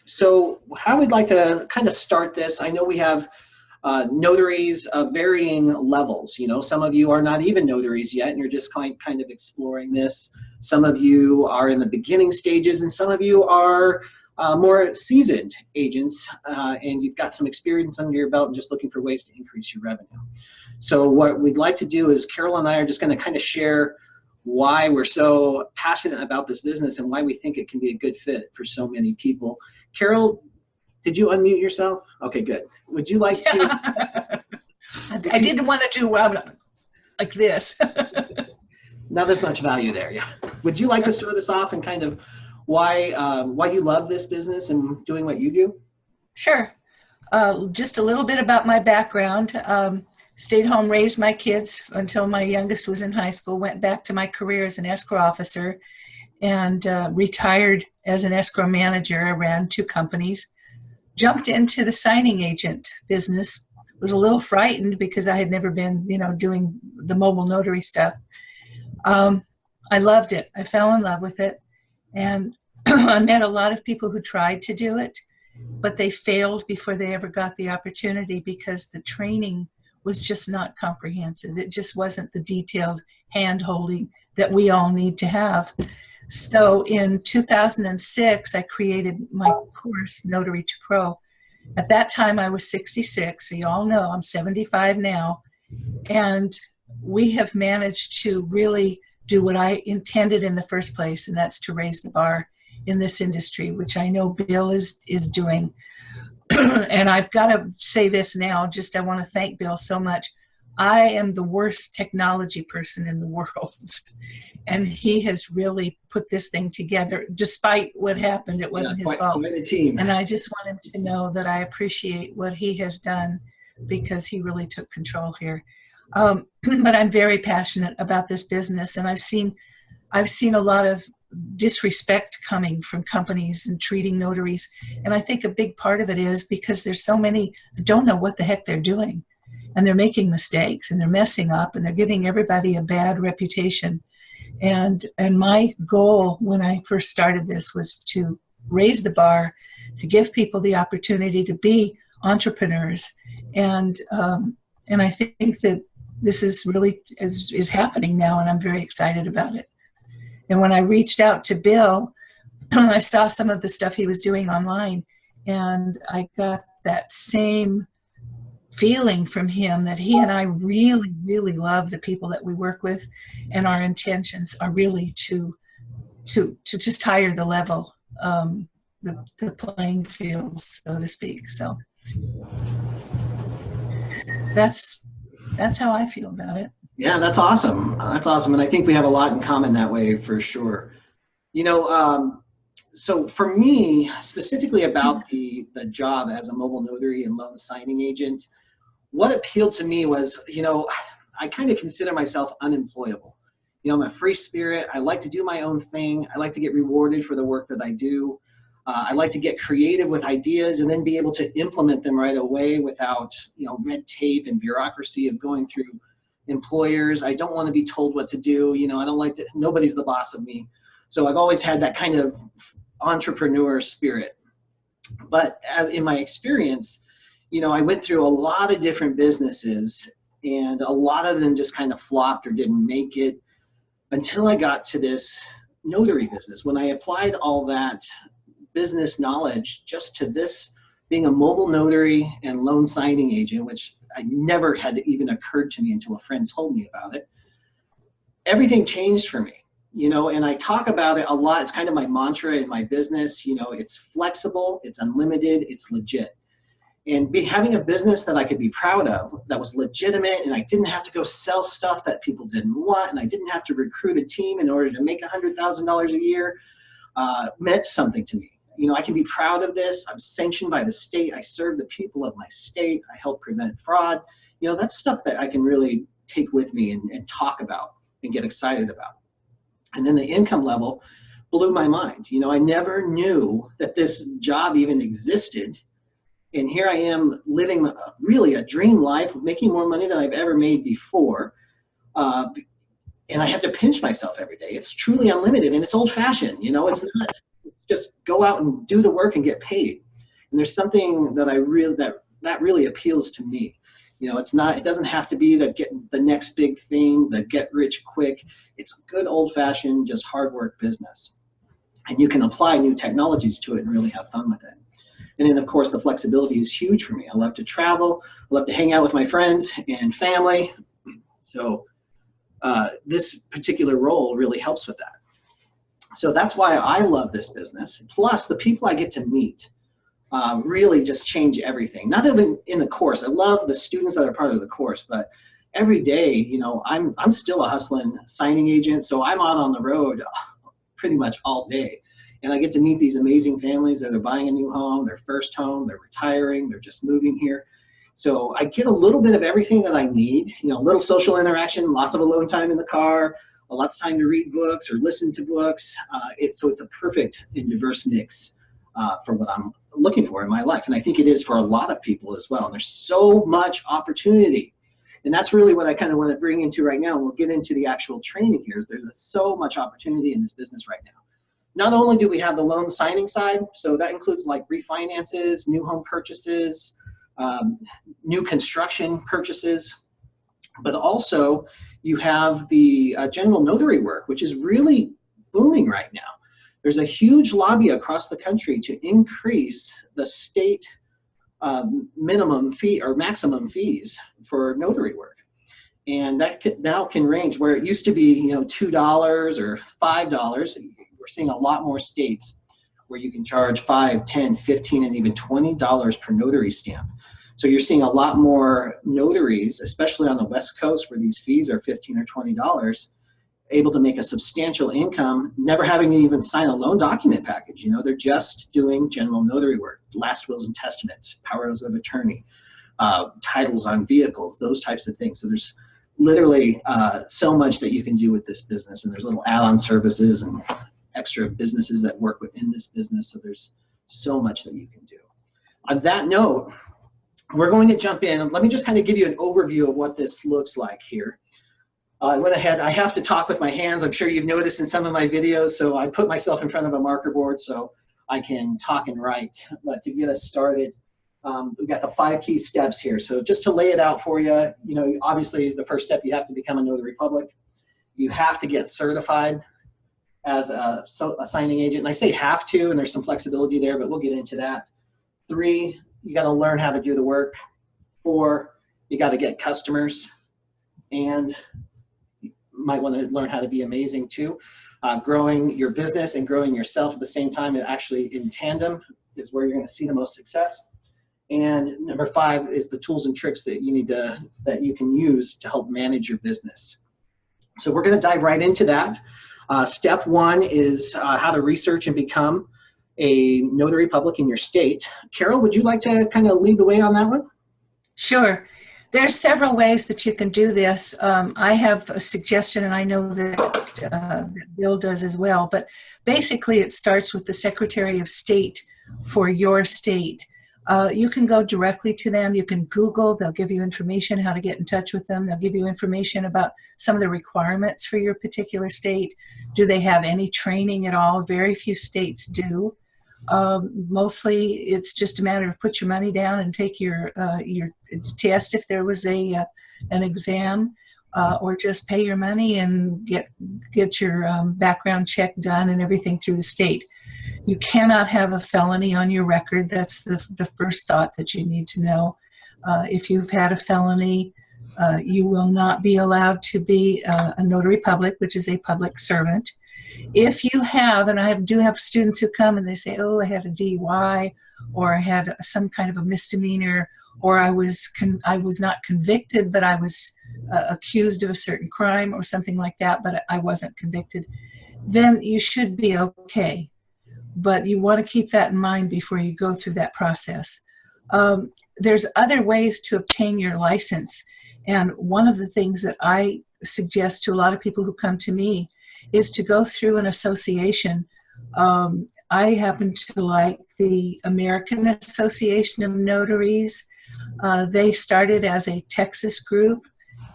So how we'd like to kind of start this, I know we have notaries of varying levels. You know, some of you are not even notaries yet, and you're just kind of exploring this. Some of you are in the beginning stages, and some of you are more seasoned agents, and you've got some experience under your belt and just looking for ways to increase your revenue. So what we'd like to do is Carol and I are just going to kind of share why we're so passionate about this business and why we think it can be a good fit for so many people. Carol, did you unmute yourself? Okay, good. Would you like to? I didn't want to do like this. Not as much value there, yeah. Would you like to start this off and kind of why you love this business and doing what you do? Sure. Just a little bit about my background. Stayed home, raised my kids until my youngest was in high school, went back to my career as an escrow officer, and retired as an escrow manager. I ran 2 companies. Jumped into the signing agent business. Was a little frightened because I had never been, doing the mobile notary stuff. I loved it. I fell in love with it. And I met a lot of people who tried to do it, but they failed before they ever got the opportunity because the training was just not comprehensive. It just wasn't the detailed hand-holding that we all need to have. So in 2006, I created my course, Notary to Pro. At that time, I was 66, so you all know I'm 75 now. And we have managed to really do what I intended in the first place, and that's to raise the bar in this industry, which I know Bill is doing. And I've got to say this now, I want to thank Bill so much. I am the worst technology person in the world. And he has really put this thing together. Despite what happened, it wasn't his fault. Quite a team. And I just want him to know that I appreciate what he has done because he really took control here. But I'm very passionate about this business, and I've seen a lot of disrespect coming from companies and treating notaries. And I think a big part of it is because there's so many that don't know what the heck they're doing. And they're making mistakes and they're messing up and they're giving everybody a bad reputation. And my goal when I first started this was to raise the bar, to give people the opportunity to be entrepreneurs. And I think that this is really is happening now, and I'm very excited about it. And when I reached out to Bill, I saw some of the stuff he was doing online, and I got that same feeling from him that he and I really, really love the people that we work with, and our intentions are really to just higher the level, the playing field, so to speak. So that's how I feel about it. Yeah, that's awesome. That's awesome. And I think we have a lot in common that way for sure. So for me, specifically about the job as a mobile notary and loan signing agent, what appealed to me was, I kind of consider myself unemployable. I'm a free spirit. I like to do my own thing. I like to get rewarded for the work that I do. I like to get creative with ideas and then be able to implement them right away without, red tape and bureaucracy of going through employers. I don't want to be told what to do. I don't like to, nobody's the boss of me. So I've always had that kind of entrepreneur spirit. But in my experience, I went through a lot of different businesses, and a lot of them just kind of flopped or didn't make it until I got to this notary business. When I applied all that business knowledge just to this, being a mobile notary and loan signing agent, which I never had even occurred to me until a friend told me about it, everything changed for me. And I talk about it a lot. It's kind of my mantra in my business. It's flexible, it's unlimited, it's legit. And having a business that I could be proud of, that was legitimate, and I didn't have to go sell stuff that people didn't want, and I didn't have to recruit a team in order to make $100,000 a year, meant something to me. I can be proud of this. I'm sanctioned by the state. I serve the people of my state. I help prevent fraud. That's stuff that I can really take with me and talk about and get excited about. And then the income level blew my mind. I never knew that this job even existed. And here I am living really a dream life, making more money than I've ever made before. And I have to pinch myself every day. It's truly unlimited, and it's old-fashioned. It's not just go out and do the work and get paid. And there's something that that really appeals to me. You know, it doesn't have to be the next big thing, the get rich quick. It's good old fashioned, just hard work business. And you can apply new technologies to it and really have fun with it. And then of course the flexibility is huge for me. I love to travel, I love to hang out with my friends and family. So this particular role really helps with that. So that's why I love this business. Plus the people I get to meet really just change everything. Not even in the course. I love the students that are part of the course, but every day, you know, I'm still a hustling signing agent, so I'm out on the road pretty much all day. And I get to meet these amazing families that are buying a new home, their first home, they're retiring, they're just moving here. So I get a little bit of everything that I need, you know, a little social interaction, lots of alone time in the car, lots of time to read books or listen to books. So it's a perfect and diverse mix for what I'm looking for in my life. And I think it is for a lot of people as well. And there's so much opportunity. And that's really what I kind of want to bring into right now. And we'll get into the actual training here. Is there's so much opportunity in this business right now. Not only do we have the loan signing side, so that includes like refinances, new home purchases, new construction purchases, but also you have the general notary work, which is really booming right now. There's a huge lobby across the country to increase the state minimum fee or maximum fees for notary work. And that now can range where it used to be, you know, $2 or $5. We're seeing a lot more states where you can charge $5, $10, $15, and even $20 per notary stamp. So you're seeing a lot more notaries, especially on the West Coast where these fees are $15 or $20, able to make a substantial income, never having to even sign a loan document package. You know, they're just doing general notary work, last wills and testaments, powers of attorney, titles on vehicles, those types of things. So there's literally so much that you can do with this business, and there's little add-on services and extra businesses that work within this business. So there's so much that you can do. On that note, we're going to jump in. Let me just kind of give you an overview of what this looks like here. I went ahead, I have to talk with my hands. I'm sure you've noticed in some of my videos, so I put myself in front of a marker board so I can talk and write. But to get us started, we've got the 5 key steps here. So just to lay it out for you, you know, obviously the first step, you have to become a notary public. You have to get certified as a signing agent. And I say have to, and there's some flexibility there, but we'll get into that. 3, you got to learn how to do the work. 4, you got to get customers. And you might want to learn how to be amazing too. Growing your business and growing yourself at the same time, and actually in tandem, is where you're going to see the most success. And number 5 is the tools and tricks that you can use to help manage your business. So we're going to dive right into that. Step 1 is how to research and become a notary public in your state. Carol, would you like to kind of lead the way on that one? Sure. There's several ways that you can do this. I have a suggestion, and I know that Bill does as well, but basically it starts with the Secretary of State for your state. You can go directly to them. You can Google. They'll give you information how to get in touch with them. They'll give you information about some of the requirements for your particular state. Do they have any training at all? Very few states do. Mostly it's just a matter of put your money down and take your test if there was an exam, or just pay your money and get your background check done and everything through the state. You cannot have a felony on your record. That's the first thought that you need to know. If you've had a felony, you will not be allowed to be a notary public, which is a public servant. If you have, and I do have students who come and they say, oh, I had a DUI, or I had some kind of a misdemeanor, or I was not convicted, but I was accused of a certain crime or something like that, but I wasn't convicted, then you should be okay. But you want to keep that in mind before you go through that process. There's other ways to obtain your license. And one of the things that I suggest to a lot of people who come to me is to go through an association. I happen to like the American Association of Notaries. They started as a Texas group,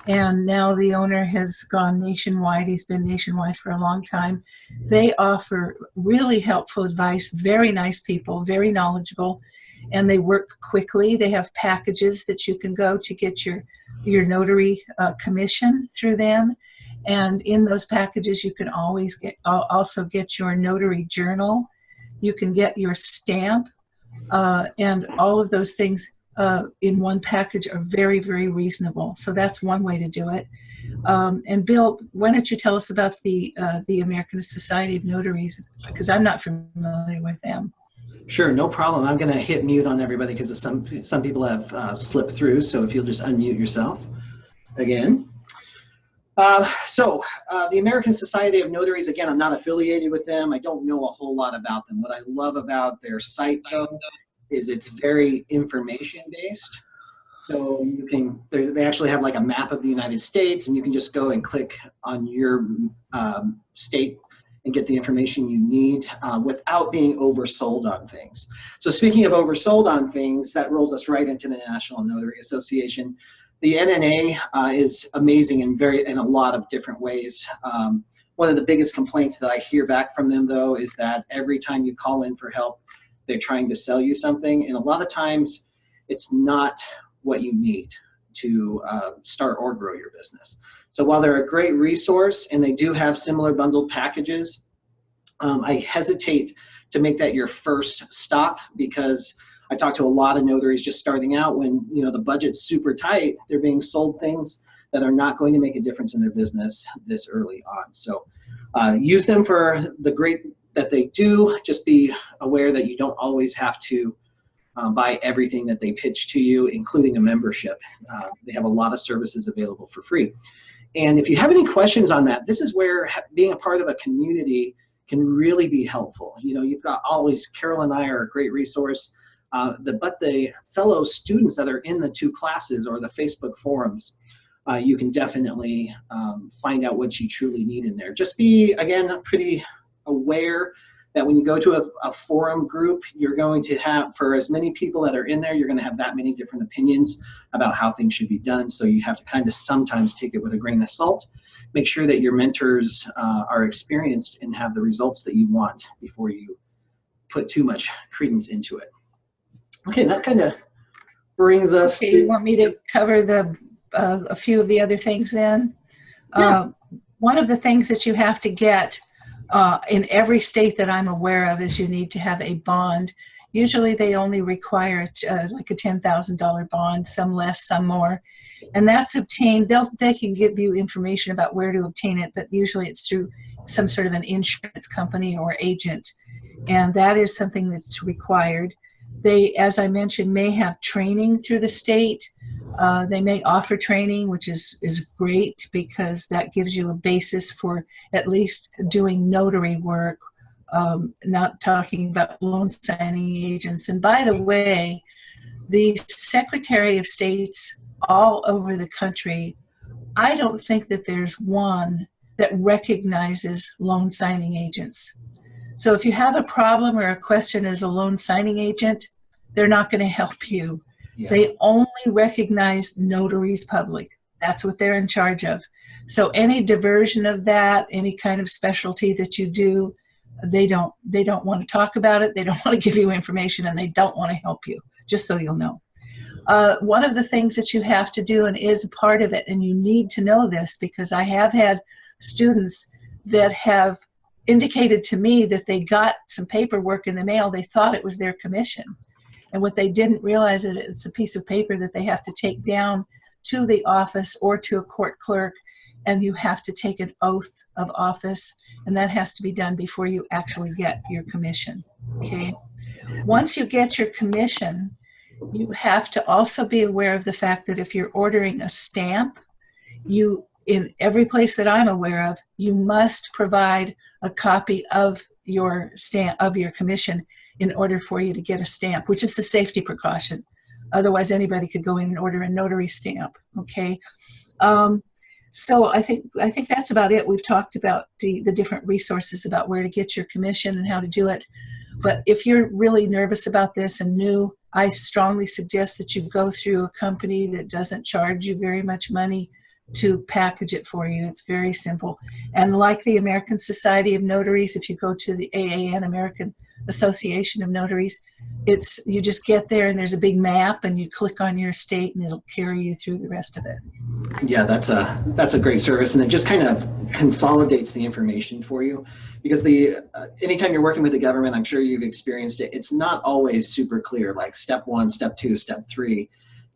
and now the owner has gone nationwide. He's been nationwide for a long time. They offer really helpful advice, very nice people, very knowledgeable, and they work quickly. They have packages that you can go to get your notary commission through them. And in those packages, you can always also get your notary journal. You can get your stamp, and all of those things in one package are very, very reasonable. So that's one way to do it. And Bill, why don't you tell us about the American Society of Notaries, because I'm not familiar with them. Sure, no problem. I'm going to hit mute on everybody because some people have slipped through. So if you'll just unmute yourself again. The American Society of Notaries, again, I'm not affiliated with them. I don't know a whole lot about them. What I love about their site, though, is it's very information-based. So you can, they actually have like a map of the United States, and you can just go and click on your state and get the information you need without being oversold on things. So speaking of oversold on things, that rolls us right into the National Notary Association. The NNA is amazing in a lot of different ways. One of the biggest complaints that I hear back from them, though, is that every time you call in for help, they're trying to sell you something, and a lot of times it's not what you need to start or grow your business. So while they're a great resource and they do have similar bundled packages, I hesitate to make that your first stop, because I talk to a lot of notaries just starting out when, you know, the budget's super tight, they're being sold things that are not going to make a difference in their business this early on. So use them for the great that they do. Just be aware that you don't always have to buy everything that they pitch to you, including a membership. They have a lot of services available for free. And if you have any questions on that, this is where being a part of a community can really be helpful. You know, you've got always, Carol and I are a great resource, but the fellow students that are in the two classes or the Facebook forums, you can definitely find out what you truly need in there. Just be, again, pretty aware that when you go to a forum group, you're going to have, for as many people that are in there, you're going to have that many different opinions about how things should be done. So you have to kind of sometimes take it with a grain of salt. Make sure that your mentors are experienced and have the results that you want before you put too much credence into it. Okay, that kind of brings us. Okay, you want me to cover a few of the other things then? Yeah. One of the things that you have to get in every state that I'm aware of is you need to have a bond. Usually they only require like a $10,000 bond, some less, some more. And that's obtained, they can give you information about where to obtain it, but usually it's through some sort of an insurance company or agent. And that is something that's required. They, as I mentioned, may have training through the state. They may offer training, which is great, because that gives you a basis for at least doing notary work, not talking about loan signing agents. And by the way, the Secretary of States all over the country, I don't think that there's one that recognizes loan signing agents. So if you have a problem or a question as a loan signing agent, they're not going to help you. Yeah. They only recognize notaries public. That's what they're in charge of. So any diversion of that, any kind of specialty that you do, they don't want to talk about it. They don't want to give you information, and they don't want to help you, just so you'll know. One of the things that you have to do, and is a part of it, and you need to know this, because I have had students that have indicated to me that they got some paperwork in the mail. They thought it was their commission. And what they didn't realize is it's a piece of paper that they have to take down to the office or to a court clerk, and you have to take an oath of office, and that has to be done before you actually get your commission. Okay. Once you get your commission, you have to also be aware of the fact that if you're ordering a stamp, you, in every place that I'm aware of, you must provide a copy of your stamp, of your commission, in order for you to get a stamp, which is a safety precaution. Otherwise, anybody could go in and order a notary stamp. Okay. So I think that's about it. We've talked about the different resources about where to get your commission and how to do it. But if you're really nervous about this and new, I strongly suggest that you go through a company that doesn't charge you very much money to package it for you. It's very simple. And like the American Society of Notaries, if you go to the AAN, American Association of Notaries, you just get there and there's a big map and you click on your state and it'll carry you through the rest of it. Yeah, that's a great service, and it just kind of consolidates the information for you, because anytime you're working with the government, I'm sure you've experienced it, it's not always super clear, like step 1, step 2, step 3.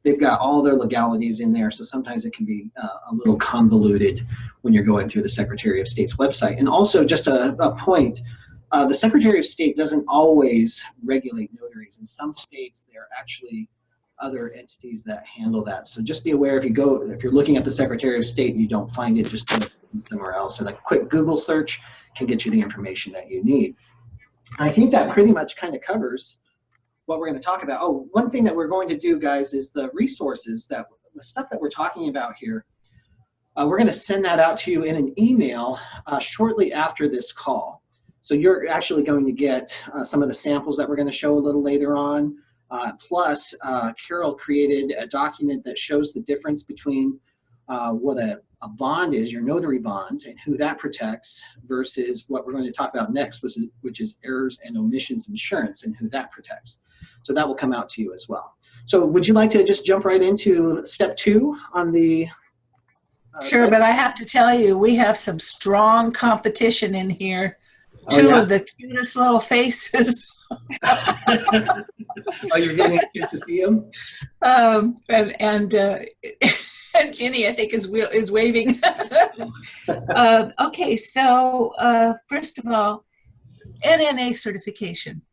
They've got all their legalities in there, so sometimes it can be a little convoluted when you're going through the Secretary of State's website. And also, just a point, the Secretary of State doesn't always regulate notaries. In some states, there are actually other entities that handle that. So just be aware, if you're looking at the Secretary of State and you don't find it, just go somewhere else. And a quick Google search can get you the information that you need. I think that pretty much kind of covers what we're going to talk about. Oh, one thing that we're going to do, guys, is the resources, the stuff that we're talking about here. We're going to send that out to you in an email shortly after this call. So you're actually going to get some of the samples that we're going to show a little later on. Plus, Carol created a document that shows the difference between what a bond is, your notary bond, and who that protects, versus what we're going to talk about next, which is errors and omissions insurance and who that protects. So that will come out to you as well. So would you like to just jump right into step 2 on the Sure, but I have to tell you, we have some strong competition in here. Oh, Two yeah? of the cutest little faces. Oh, you're getting anxious to see them? And Ginny, I think, is waving. Okay, so first of all, NNA certification.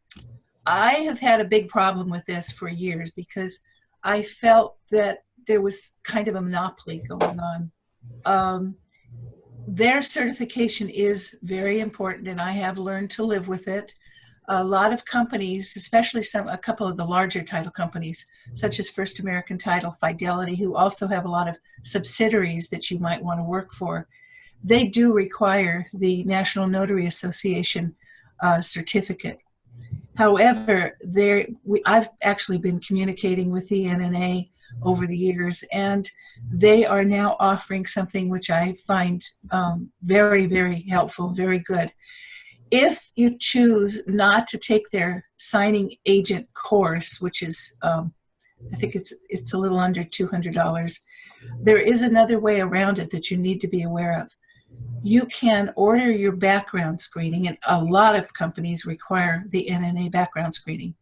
I have had a big problem with this for years because I felt that there was kind of a monopoly going on. Their certification is very important, and I have learned to live with it. A lot of companies, especially a couple of the larger title companies, such as First American Title, Fidelity, who also have a lot of subsidiaries that you might want to work for, they do require the National Notary Association certificate. However, I've actually been communicating with the NNA over the years, and they are now offering something which I find very, very helpful, very good. If you choose not to take their signing agent course, which is, I think it's a little under $200, there is another way around it that you need to be aware of. You can order your background screening, and a lot of companies require the NNA background screening.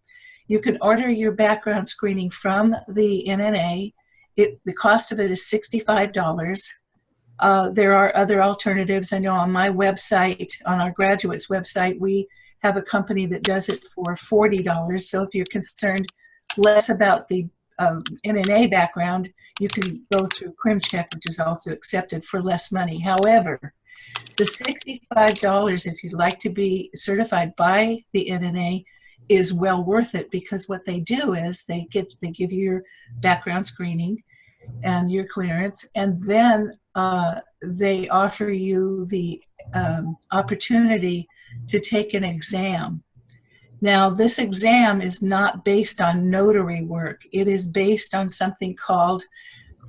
You can order your background screening from the NNA. The cost of it is $65. There are other alternatives. I know on my website, on our graduates website, we have a company that does it for $40. So if you're concerned less about the NNA background, you can go through CrimCheck, which is also accepted for less money. However, the $65, if you'd like to be certified by the NNA, is well worth it, because what they do is they give you your background screening and your clearance, and then they offer you the opportunity to take an exam. Now, this exam is not based on notary work. It is based on something called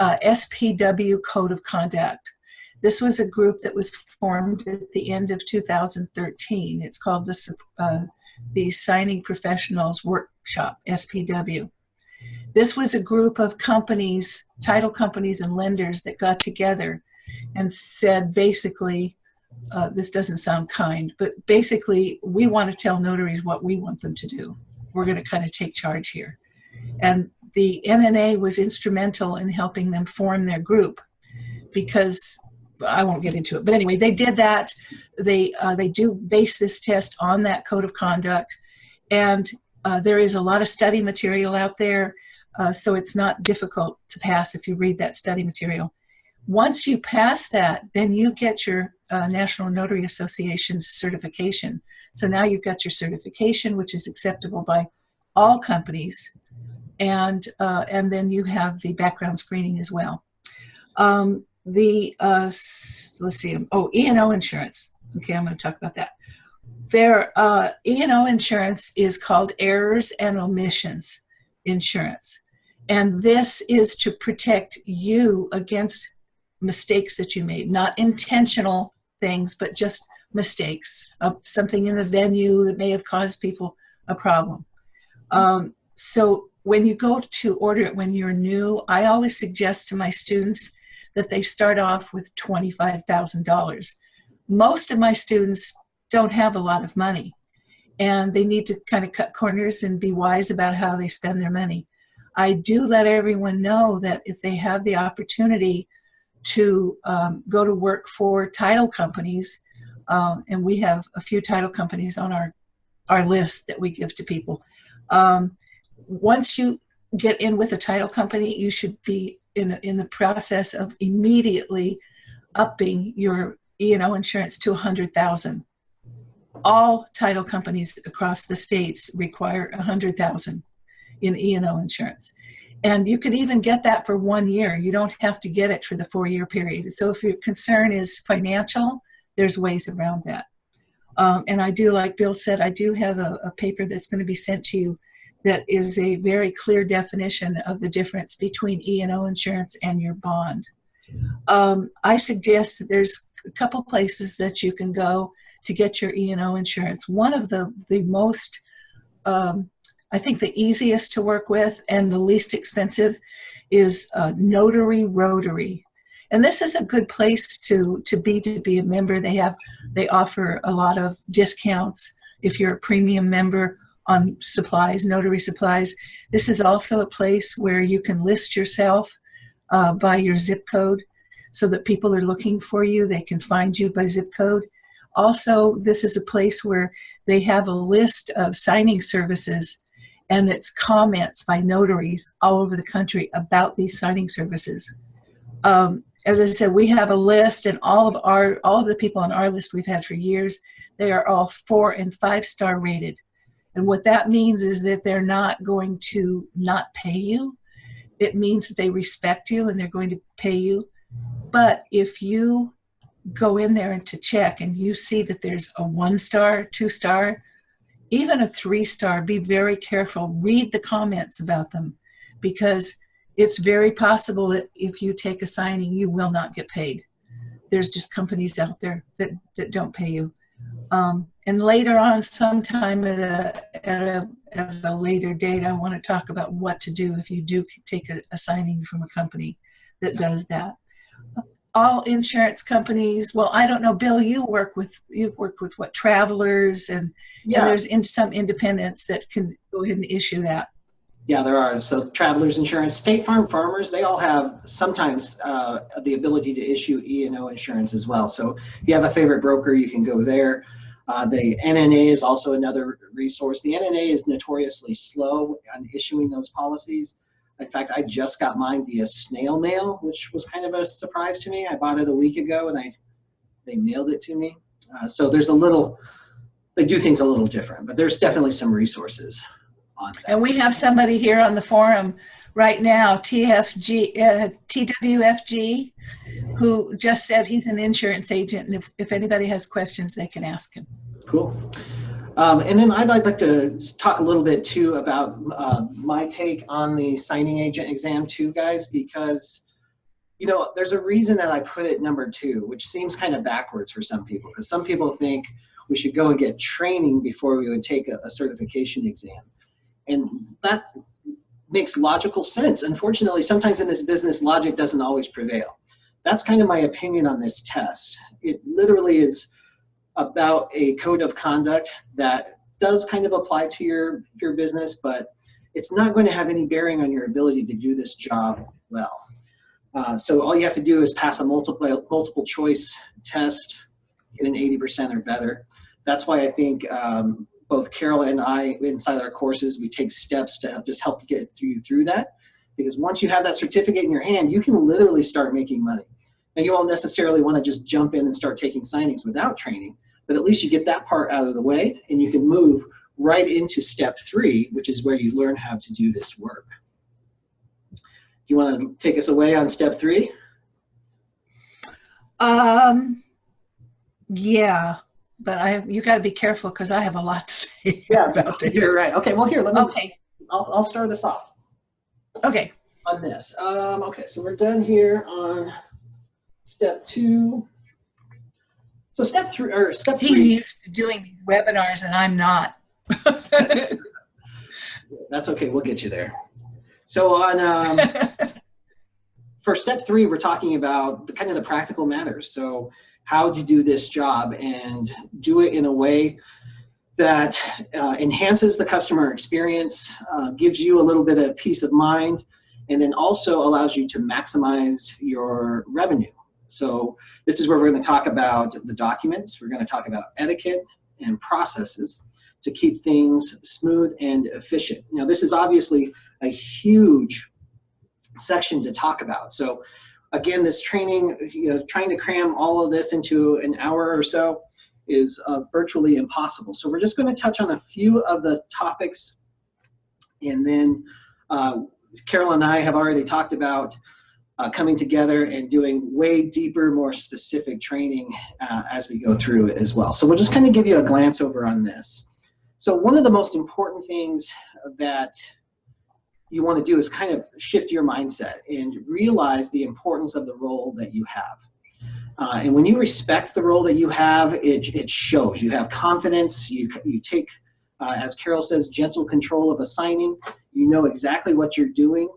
SPW Code of Conduct. This was a group that was formed at the end of 2013. It's called the Signing Professionals Workshop, SPW. This was a group of companies, title companies and lenders, that got together and said, basically, this doesn't sound kind, but basically, we want to tell notaries what we want them to do. We're going to kind of take charge here. And the NNA was instrumental in helping them form their group, because I won't get into it. But anyway, they did that. They do base this test on that code of conduct. And there is a lot of study material out there, so it's not difficult to pass if you read that study material. Once you pass that, then you get your National Notary Association's certification. So now you've got your certification, which is acceptable by all companies, and then you have the background screening as well. Let's see, E&O insurance. Okay, I'm going to talk about that. Their E&O insurance is called errors and omissions insurance. And this is to protect you against mistakes that you made, not intentional things, but just mistakes, something in the venue that may have caused people a problem. So when you go to order it when you're new, I always suggest to my students that they start off with $25,000. Most of my students don't have a lot of money, and they need to kind of cut corners and be wise about how they spend their money. I do let everyone know that if they have the opportunity to go to work for title companies, and we have a few title companies on our list that we give to people. Once you get in with a title company, you should be in the process of immediately upping your E&O insurance to $100,000. All title companies across the states require $100,000 in E&O insurance. And you could even get that for 1 year. You don't have to get it for the 4-year period. So if your concern is financial, there's ways around that. And I do, like Bill said, I do have a paper that's going to be sent to you that is a very clear definition of the difference between E&O insurance and your bond. I suggest that there's a couple places that you can go to get your E&O insurance. One of the most, I think the easiest to work with and the least expensive is Notary Rotary. And this is a good place to be a member. They offer a lot of discounts if you're a premium member on supplies, notary supplies. This is also a place where you can list yourself by your zip code so that people are looking for you. They can find you by zip code. Also, this is a place where they have a list of signing services, and it's comments by notaries all over the country about these signing services. As I said, we have a list, and all of the people on our list we've had for years, they are all 4- and 5-star rated. And what that means is that they're not going to not pay you. It means that they respect you and they're going to pay you. But if you go in there and to check and you see that there's a 1-star, 2-star, even a 3-star, be very careful. Read the comments about them, because it's very possible that if you take a signing, you will not get paid. There's just companies out there that don't pay you. And later on, sometime at a later date, I want to talk about what to do if you do take a signing from a company that does that. All insurance companies, well, I don't know, Bill, you've worked with what, Travelers, and there's some independents that can go ahead and issue that. Yeah, there are. So Travelers Insurance, State Farm, Farmers, they all have sometimes the ability to issue E&O insurance as well. So if you have a favorite broker, you can go there. The NNA is also another resource. The NNA is notoriously slow on issuing those policies. In fact, I just got mine via snail mail, which was kind of a surprise to me. I bought it a week ago, and they mailed it to me. So there's they do things a little different, but there's definitely some resources on that. And we have somebody here on the forum right now, TWFG, who just said he's an insurance agent, and if anybody has questions, they can ask him. Cool. And then I'd like to talk a little bit too about my take on the signing agent exam too, guys, because there's a reason that I put it number 2, which seems kind of backwards for some people, because some people think we should go and get training before we would take a certification exam. And that makes logical sense. Unfortunately, sometimes in this business, logic doesn't always prevail. That's kind of my opinion on this test. It literally is about a code of conduct that does kind of apply to your business, but it's not going to have any bearing on your ability to do this job well. So all you have to do is pass a multiple choice test, get an 80% or better. That's why I think both Carol and I, inside our courses, we take steps to just help get you through that. Because once you have that certificate in your hand, you can literally start making money. Now, you won't necessarily want to just jump in and start taking signings without training, but at least you get that part out of the way, and you can move right into step 3, which is where you learn how to do this work. Do you want to take us away on step 3? Yeah, but you got to be careful, because I have a lot to say about this. You're right. Okay, well, here, Okay. I'll start this off. Okay. On this. Okay, so we're done here on step 2. So step 3, or step 3. He's used to doing webinars and I'm not. That's okay. We'll get you there. So on for step 3, we're talking about the kind of the practical matters. So how do you do this job and do it in a way that enhances the customer experience, gives you a little bit of peace of mind, and then also allows you to maximize your revenue. So this is where we're going to talk about the documents. We're going to talk about etiquette and processes to keep things smooth and efficient. Now, this is obviously a huge section to talk about. So again, this training, trying to cram all of this into an hour or so is virtually impossible. So we're just going to touch on a few of the topics, and then Carol and I have already talked about coming together and doing way deeper, more specific training as we go through as well. So we'll just kind of give you a glance over on this. So one of the most important things that you want to do is kind of shift your mindset and realize the importance of the role that you have. And when you respect the role that you have, it shows. You have confidence. You take, as Carol says, gentle control of a signing. You know exactly what you're doing,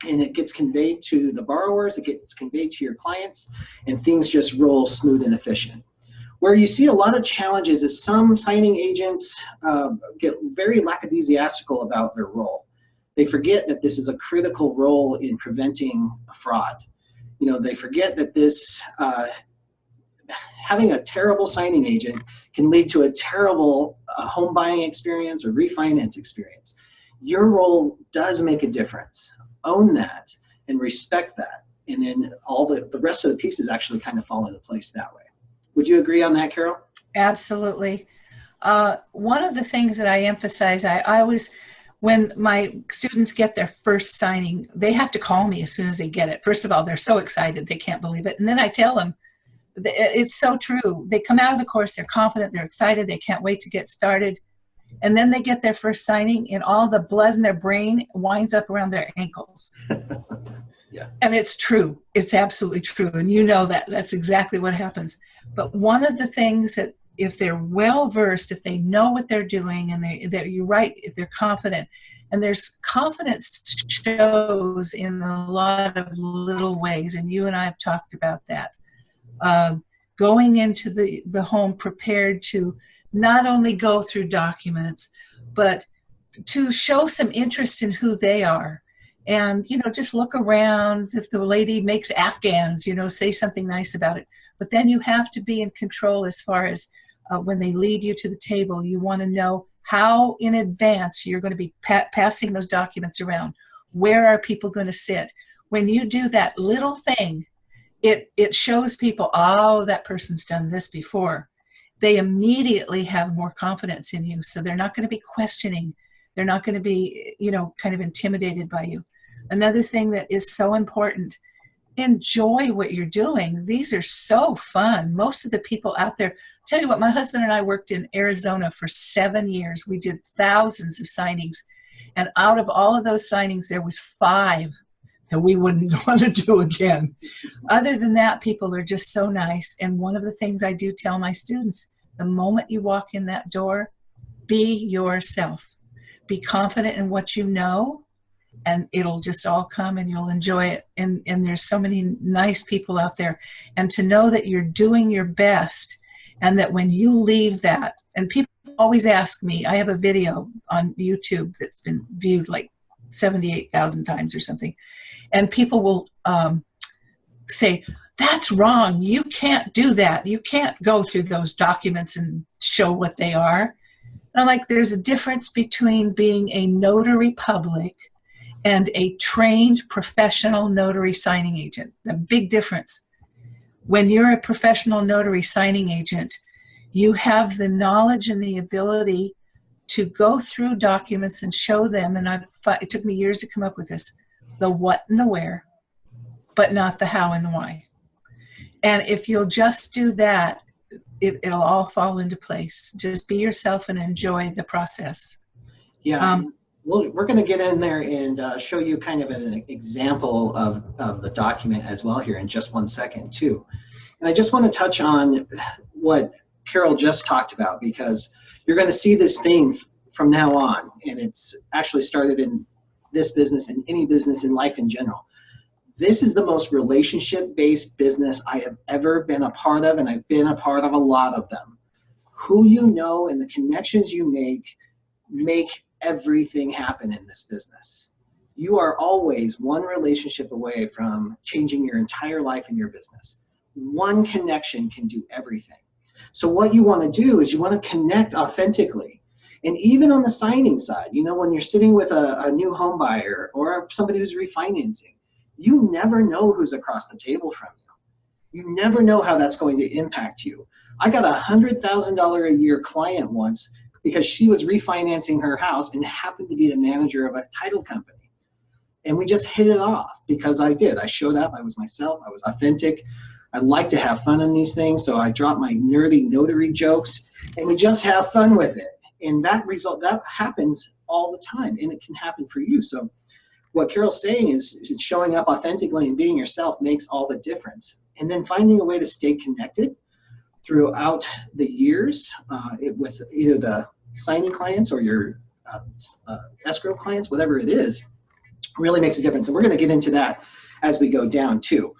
and it gets conveyed to the borrowers. It gets conveyed to your clients, and things just roll smooth and efficient. Where you see a lot of challenges is some signing agents get very lackadaisical about their role. They forget that this is a critical role in preventing fraud. They forget that this, having a terrible signing agent can lead to a terrible home buying experience or refinance experience. Your role does make a difference. Own that and respect that. And then all the rest of the pieces actually kind of fall into place that way. Would you agree on that, Carol? Absolutely. One of the things that I emphasize, I always, when my students get their first signing, they have to call me as soon as they get it. First of all, they're so excited, they can't believe it. And then I tell them, it's so true. They come out of the course, they're confident, they're excited, they can't wait to get started. And then they get their first signing and all the blood in their brain winds up around their ankles. Yeah. And it's true. It's absolutely true. And you know that. That's exactly what happens. But one of the things that if they're well-versed, if they know what they're doing, and you're right, if they're confident, and there's confidence shows in a lot of little ways, and you and I have talked about that. Going into the home prepared to not only go through documents, but to show some interest in who they are. And, just look around. If the lady makes Afghans, say something nice about it. But then you have to be in control as far as when they lead you to the table. You want to know how in advance you're going to be passing those documents around. Where are people going to sit? When you do that little thing, it shows people, oh, that person's done this before. They immediately have more confidence in you. So they're not going to be questioning. They're not going to be, kind of intimidated by you. Another thing that is so important, enjoy what you're doing. These are so fun. Most of the people out there, tell you what, my husband and I worked in Arizona for 7 years. We did thousands of signings. And out of all of those signings, there was 5 that we wouldn't want to do again. Other than that, people are just so nice. And one of the things I do tell my students, the moment you walk in that door, be yourself. Be confident in what you know, and it'll just all come and you'll enjoy it. And there's so many nice people out there. And to know that you're doing your best, and that when you leave that, and people always ask me, I have a video on YouTube that's been viewed like 78,000 times or something. And people will say, that's wrong. You can't do that. You can't go through those documents and show what they are. And I'm like, there's a difference between being a notary public and a trained professional notary signing agent. A big difference. When you're a professional notary signing agent, you have the knowledge and the ability to go through documents and show them, and it took me years to come up with this, the what and the where, but not the how and the why. And if you'll just do that, it'll all fall into place. Just be yourself and enjoy the process. Yeah. we're going to get in there and show you kind of an example of the document as well here in just 1 second too. And I just want to touch on what Carol just talked about, because you're going to see this theme from now on, and it's actually started in this business and any business in life in general. This is the most relationship-based business I have ever been a part of, and I've been a part of a lot of them. Who you know and the connections you make everything happen in this business. You are always one relationship away from changing your entire life in your business. One connection can do everything. So what you want to do is you want to connect authentically. And even on the signing side, you know, when you're sitting with a new home buyer or somebody who's refinancing, you never know who's across the table from you. You never know how that's going to impact you. I got a $100,000 a year client once because she was refinancing her house and happened to be the manager of a title company. And we just hit it off because I did. I showed up, I was myself, I was authentic. I like to have fun on these things, so I dropped my nerdy notary jokes, and we just have fun with it. And that happens all the time, and it can happen for you. So what Carol's saying is showing up authentically and being yourself makes all the difference. And then finding a way to stay connected throughout the years with either the signing clients or your escrow clients, whatever it is, really makes a difference. And we're going to get into that as we go down too.